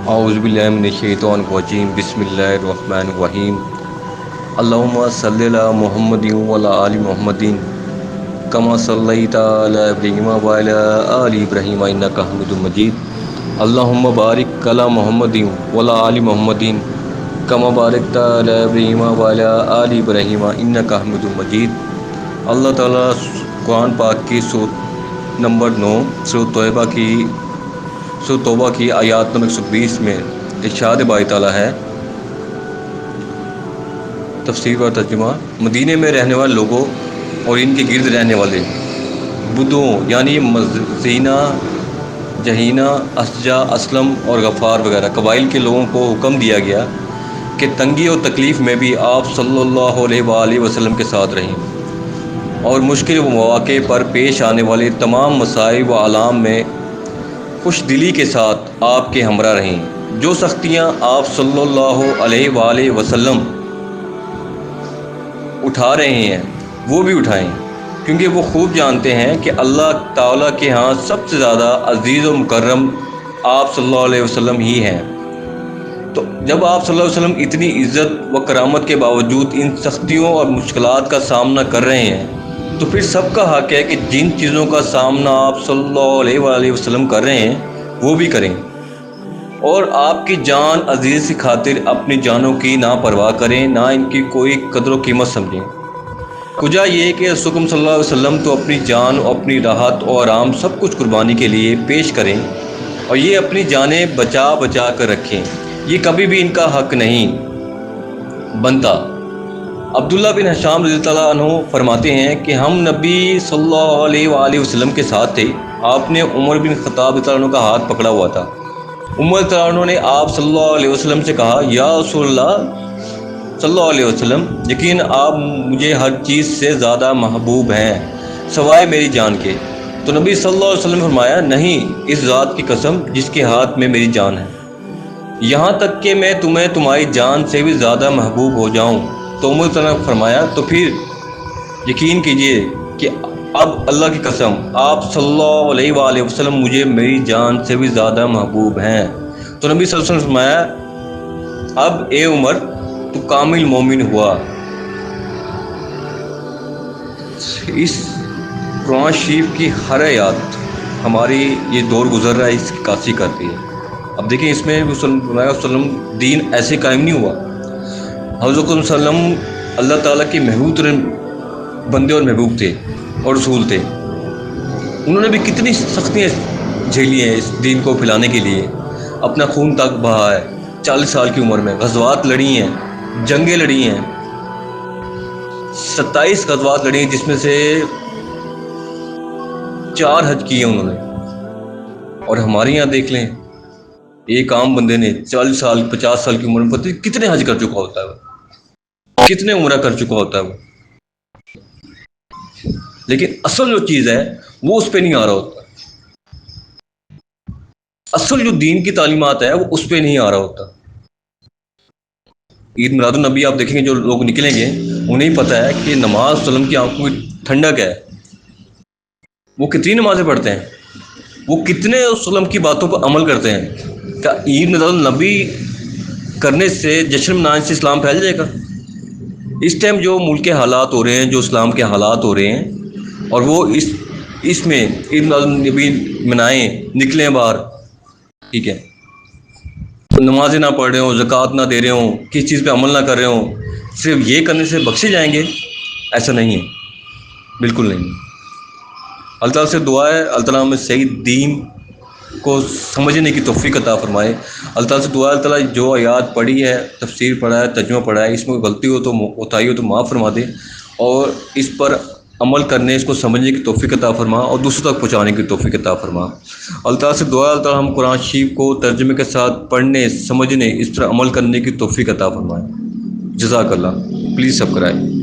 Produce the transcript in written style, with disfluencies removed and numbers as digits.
اعوذ باللہ من الشیطان الرجیم بسم اللہ الرحمن الرحیم اللہم صلی علی محمد وعلی آل محمد کما صلیت علی ابراہیم وعلی آل ابراہیم انک حمید مجید اللہم بارک علی محمد وعلی آل محمد کما بارکت علی ابراہیم وعلی آل ابراہیم انک حمید مجید۔ اللہ تعالیٰ قرآن پاک کی سورۃ نمبر 9 سورۃ توبہ کی آیات نمبر 120 میں ارشاد باری تعالیٰ ہے، تفسیر و ترجمہ: مدینے میں رہنے والے لوگوں اور ان کے گرد رہنے والے بدوؤں یعنی مزینہ، جہینہ، اسجا، اسلم اور غفار وغیرہ قبائل کے لوگوں کو حکم دیا گیا کہ تنگی اور تکلیف میں بھی آپ صلی اللہ علیہ وآلہ وسلم کے ساتھ رہیں اور مشکل مواقع پر پیش آنے والے تمام مصائب و آلام میں خوش دلی کے ساتھ آپ کے ہمراہ رہیں۔ جو سختیاں آپ صلی اللہ علیہ وآلہ وسلم اٹھا رہے ہیں وہ بھی اٹھائیں، کیونکہ وہ خوب جانتے ہیں کہ اللہ تعالیٰ کے ہاں سب سے زیادہ عزیز و مکرم آپ صلی اللہ علیہ وسلم ہی ہیں۔ تو جب آپ صلی اللہ علیہ وسلم اتنی عزت و کرامت کے باوجود ان سختیوں اور مشکلات کا سامنا کر رہے ہیں، تو پھر سب کا حق ہے کہ جن چیزوں کا سامنا آپ صلی اللہ علیہ وآلہ وسلم کر رہے ہیں وہ بھی کریں، اور آپ کی جان عزیز کی خاطر اپنی جانوں کی نہ پرواہ کریں، نہ ان کی کوئی قدر و قیمت سمجھیں۔ کجا یہ کہ رسول صلی اللہ علیہ وسلم تو اپنی جان اور اپنی راحت اور آرام سب کچھ قربانی کے لیے پیش کریں، اور یہ اپنی جانیں بچا بچا کر رکھیں، یہ کبھی بھی ان کا حق نہیں بنتا۔ عبداللہ بن حشام رضی اللہ عنہ فرماتے ہیں کہ ہم نبی صلی اللہ علیہ وآلہ وسلم کے ساتھ تھے، آپ نے عمر بن خطاب رضی اللہ عنہ کا ہاتھ پکڑا ہوا تھا۔ عمر رضی اللہ عنہ نے آپ صلی اللہ علیہ وسلم سے کہا، یا رسول اللہ صلی اللہ علیہ وسلم، یقین آپ مجھے ہر چیز سے زیادہ محبوب ہیں سوائے میری جان کے۔ تو نبی صلی اللہ علیہ وسلم نے فرمایا، نہیں، اس ذات کی قسم جس کے ہاتھ میں میری جان ہے، یہاں تک کہ میں تمہیں تمہاری جان سے بھی زیادہ محبوب ہو جاؤں۔ تو عمر نے فرمایا، تو پھر یقین کیجئے کہ اب اللہ کی قسم آپ صلی اللہ علیہ وآلہ وسلم مجھے میری جان سے بھی زیادہ محبوب ہیں۔ تو نبی صلی اللہ علیہ وسلم نے فرمایا، اب اے عمر تو کامل مومن ہوا۔ اس قرآن شریف کی ہر آیات ہماری یہ دور گزر رہا ہے اس کی عکاسی کرتی ہے۔ اب دیکھیں اس میں صلی اللہ علیہ وسلم دین ایسے قائم نہیں ہوا۔ حضرت صلی اللہ علیہ وسلم اللہ تعالیٰ کے محبوب ترین بندے اور محبوب تھے اور رسول تھے، انہوں نے بھی کتنی سختیاں جھیلی ہیں اس دین کو پھیلانے کے لیے، اپنا خون تک بہا ہے، 40 سال کی عمر میں غزوات لڑی ہیں، جنگیں لڑی ہیں، 27 غزوات لڑی ہیں، جس میں سے 4 حج کیے انہوں نے۔ اور ہمارے یہاں دیکھ لیں، ایک عام بندے نے 40 سال 50 سال کی عمر میں پتہ کتنے حج کر چکا ہوتا ہے وہ، کتنے عمرہ کر چکا ہوتا ہے وہ، لیکن اصل جو چیز ہے وہ اس پہ نہیں آ رہا ہوتا، اصل جو دین کی تعلیمات ہے وہ اس پہ نہیں آ رہا ہوتا۔ عید میلاد النبی آپ دیکھیں گے جو لوگ نکلیں گے انہیں پتہ ہے کہ نماز وسلم کی آنکھوں کی ٹھنڈک ہے، وہ کتنی نمازیں پڑھتے ہیں، وہ کتنے وسلم کی باتوں پر عمل کرتے ہیں۔ کیا عید میلاد النبی کرنے سے، جشن منانے سے اسلام پھیل جائے گا؟ اس ٹائم جو ملک کے حالات ہو رہے ہیں، جو اسلام کے حالات ہو رہے ہیں، اور وہ اس میں عید میلاد النبی منائیں، نکلیں باہر، ٹھیک ہے، نمازیں نہ پڑھ رہے ہوں، زکوٰۃ نہ دے رہے ہوں، کس چیز پہ عمل نہ کر رہے ہوں، صرف یہ کرنے سے بخشے جائیں گے؟ ایسا نہیں ہے، بالکل نہیں۔ اللہ تعالیٰ سے دعا ہے اللہ تعالیٰ ہمیں صحیح دین کو سمجھنے کی توفیق عطا فرمائے۔ اللہ تعالیٰ سے دعا ہے اللہ تعالیٰ جو آیات پڑھی ہے، تفسیر پڑھا ہے، ترجمہ پڑھا ہے، اس میں غلطی ہو تو کوتاہی ہو تو معاف فرما دے، اور اس پر عمل کرنے، اس کو سمجھنے کی توفیق عطا فرما اور دوسروں تک پہنچانے کی توفیق عطا فرما۔ اللہ تعالیٰ سے دعا ہے اللہ تعالیٰ ہم قرآن شریف کو ترجمے کے ساتھ پڑھنے، سمجھنے، اس پر عمل کرنے کی توفیق عطا فرمائے۔ جزاک اللہ۔ Please subscribe.